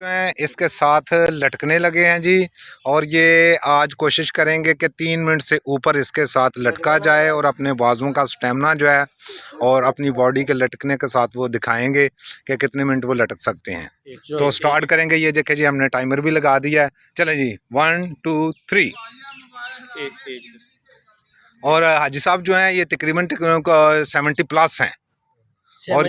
हैं इसके साथ लटकने लगे हैं जी। और ये आज कोशिश करेंगे कि 3 मिनट से ऊपर इसके साथ लटका जाए और अपने बाजुओं का स्टेमिना जो है और अपनी बॉडी के लटकने के साथ वो दिखाएंगे कि कितने मिनट वो लटक सकते हैं। तो स्टार्ट करेंगे। ये देखें जी, हमने टाइमर भी लगा दिया है। चलें जी, 1 2 3। और हाजी साहब जो हैं ये तकरीबन 70 प्लस हैं और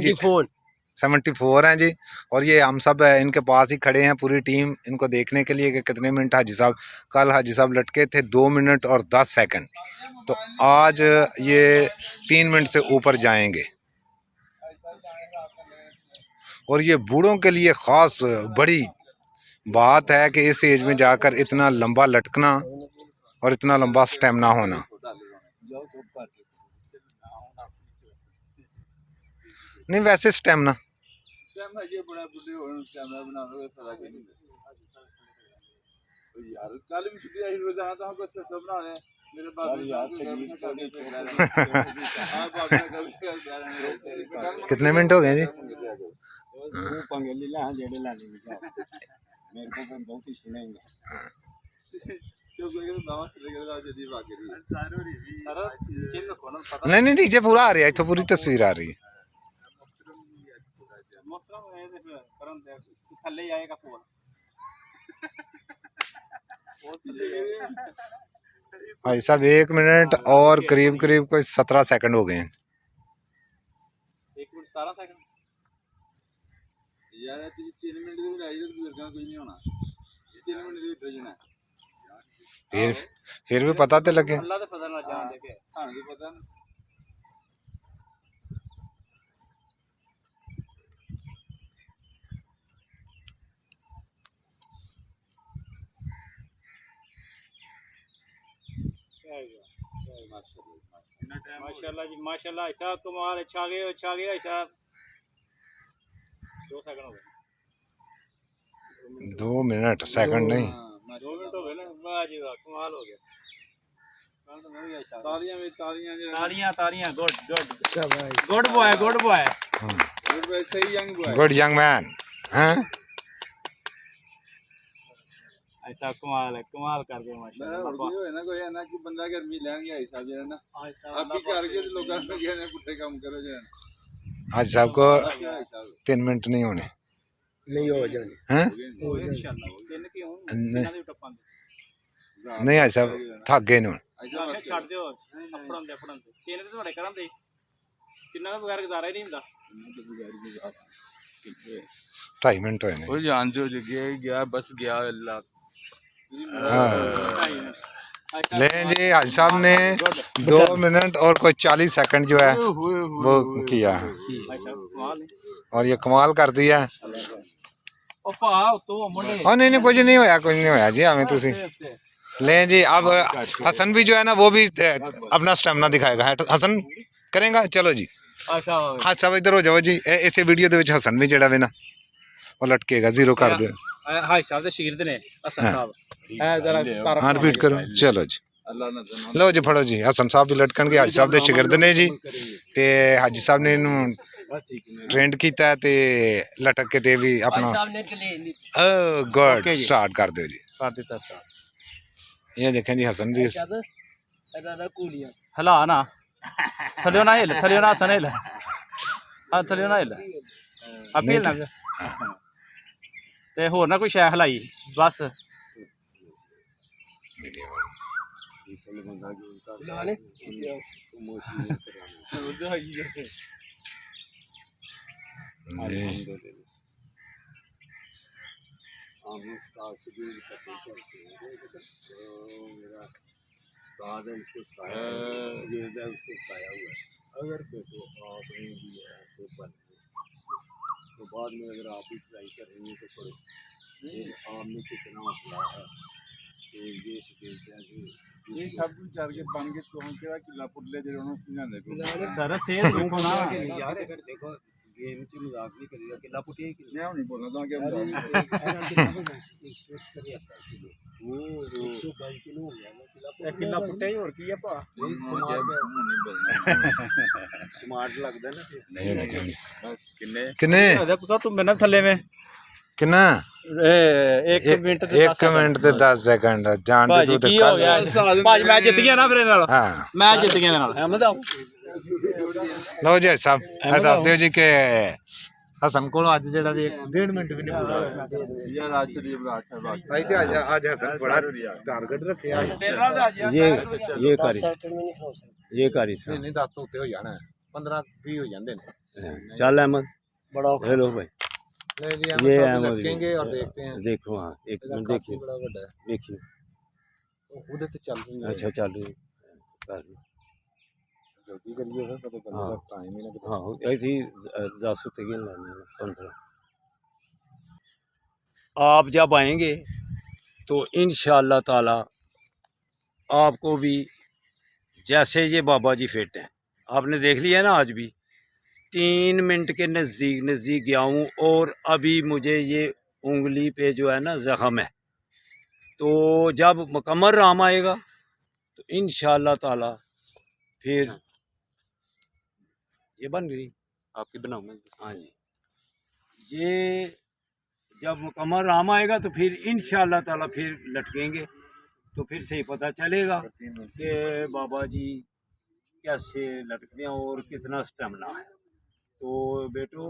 74 हैं जी। और ये हम सब इनके पास ही खड़े हैं, पूरी टीम, इनको देखने के लिए कि कितने मिनट हाजी साहब, कल हाजी साहब लटके थे 2 मिनट और 10 सेकंड, तो आज ये 3 मिनट से ऊपर जाएंगे। और ये बूढ़ों के लिए ख़ास बड़ी बात है कि इस एज में जाकर इतना लंबा लटकना और इतना लंबा स्टेमिना होना। नहीं वैसे स्टेमिना कितने मिनट हो गए जी? नहीं नहीं, नीचे पूरा आ रही है, तो पूरी तस्वीर आ रही है। भाई साहब 1 मिनट और करीब करीब कोई 17 सेकंड हो गए हैं। 1 मिनट 17 सेकंड यार, 3 मिनट भी कुछ नहीं होना। 3 मिनट फिर भी पता तो लगे। अल्लाह तो पता ना जान देखे हां भी पता ना। माशाल्लाह जी माशाल्लाह, साहब कमाल, अच्छा गए साहब। 2 सेकंड हो गए, 2 मिनट सेकंड नहीं, 2 मिनट हो गए ना। वाह जी वाह, कमाल हो गया। तालियां में तालियां गुड बॉय गुड बॉय सही young boy, good young man. हैं ऐसा कमाल है, कमाल कर गए माशाल्लाह। है ना कोई है ना कि बंदा गर्मी लेंगे ऐसा जो है ना, आप भी कर के लोगों ने कहने पुट्ठे काम करो जो है। आज साहब को 3 मिनट नहीं होने, नहीं हो जाने हैं इंशाल्लाह। नहीं आज साहब थक गए न। छੱਡ ਦਿਓ ਆਪਣਾ ਦੇ ਤਿੰਨ ਤੇ ਤੁਹਾਡੇ ਘਰਾਂ ਦੇ ਕਿੰਨਾ ਦਾ ਬਗੈਰ ਗੁਜ਼ਾਰਾ ਹੀ ਨਹੀਂ ਹੁੰਦਾ। 2.5 मिनट होए ਉਹ ਜਾਣਦੇ ਹੋ ਗਿਆ बस गया अल्लाह। ले जी, हाजी साहब ने 2 मिनट और कोई 40 सेकंड जो है वो किया है और ये कमाल कर दिया। नहीं नहीं कुछ नहीं होया, कुछ नहीं होया जी, हमें तुसी ले जी। अब हसन भी जो है ना वो भी अपना स्टेमिना दिखाएगा। हसन करेगा, चलो जी। हाँ सब इधर हो जाओ जी। इस वीडियो दे विच हसन भी जेड़ा वे ना वो लटकेगा, जीरो कर दो। हां साहब दे शागिर्द ने हसन साहब, हाँ रिपीट करो, चलो जी। लो जी फड़ो जी, हसन साहब भी लटकन के हाजी साहब दे शागिर्द ने जी। ते हाजी साहब ने इनू ट्रेंड किया है ते लटक के ते भी अपना गुड स्टार्ट कर दो जी। कर दिता स्टार्ट। ये देखें जी, हसन भी हला ना थलियो ना हिल, थलियो ना हसन हिल, हां थलियो ना हिल अपील ना ते होर ना कोई शै हलाई बस। अगर देखो आपने दिया तो बन, तो बाद में अगर आप भी ट्राई करेंगे तो पड़े आपने कितना मसला है। तो ये सब कुछ चल के बन के तो हम क्या किला पुटले जो उन्होंने सुना देखो सर सेल देखो ना यार, अगर देखो गेम की मजाक नहीं करेगा किला पुटी मैं नहीं बोलना था कि वो 122 किलो हो गया किला पुटे और की है पा स्मार्ट लगदा ना। नहीं किन्ने किन्ने पता तू मेरे थल्ले में कितना एक मिनट ते 10 एक मिनट ते 10 सेकंड जान दे तू ਭਾਜੀ ਕੀ ਹੋ ਗਿਆ ਭਾਜੀ ਮੈਂ ਜਿੱਤ ਗਿਆ ਨਾ ਫਿਰ ਇਹਦੇ ਨਾਲ हाँ ਮੈਂ ਜਿੱਤ ਗਿਆ ਇਹਦੇ ਨਾਲ ਅਹਿਮਦ ਆਓ लो जी साहब है दस दियो जी के हसन को आज जेड़ा 1.5 मिनट भी नहीं पूरा यार आज तो ये बड़ा अच्छा बात भाई ते आज हसन बड़ा टारगेट रखे ये करी नहीं 10 तो उत्ते हो जाना 15 20 हो जांदे ने चल अहमद बड़ा हेलो भाई ले जी हम ये सब अहमद लटकेंगे और देखते हैं देखो हाँ एक मिनट देखिए बड़ा बड़ा है देखिए उधर तो चल रही है अच्छा चल रही है जल्दी करिए फिर पता चलेगा हाँ। टाइम ही ना हाँ ऐसी 10 उत्ते की लानी 15 आप जब आएंगे तो इंशाअल्लाह ताला आपको भी जैसे ये बाबा जी फिट हैं आपने देख लिया ना आज भी 3 मिनट के नज़दीक गया हूँ और अभी मुझे ये उंगली पे जो है ना ज़ख़म है तो जब मुकम्मल राम आएगा तो इंशाअल्लाह ताला फिर ये बन गई आपकी बनाऊंगा हाँ जी ये जब मुकम्मल राम आएगा तो फिर इंशाअल्लाह ताला फिर लटकेंगे तो फिर से ही पता चलेगा कि बाबा जी कैसे लटकते हैं और कितना स्टेमिना है तो बेटो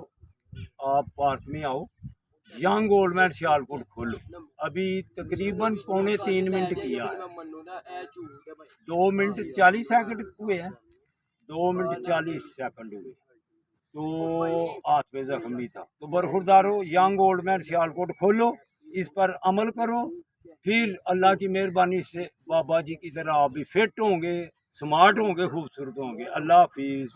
आप पार्क में आओ यंग ओल्ड मैन सियालकोट खोलो अभी तकरीबन 2.25 मिनट किया है 2 मिनट 40 सेकंड हुए हैं 2 मिनट 40 सेकंड हुए तो हाथ पे जख्म भी था तो बरखुरदारो यंग ओल्ड मैन सियालकोट खोलो इस पर अमल करो फिर अल्लाह की मेहरबानी से बाबा जी की तरह आप भी फिट होंगे स्मार्ट होंगे खूबसूरत होंगे अल्लाह हाफिज़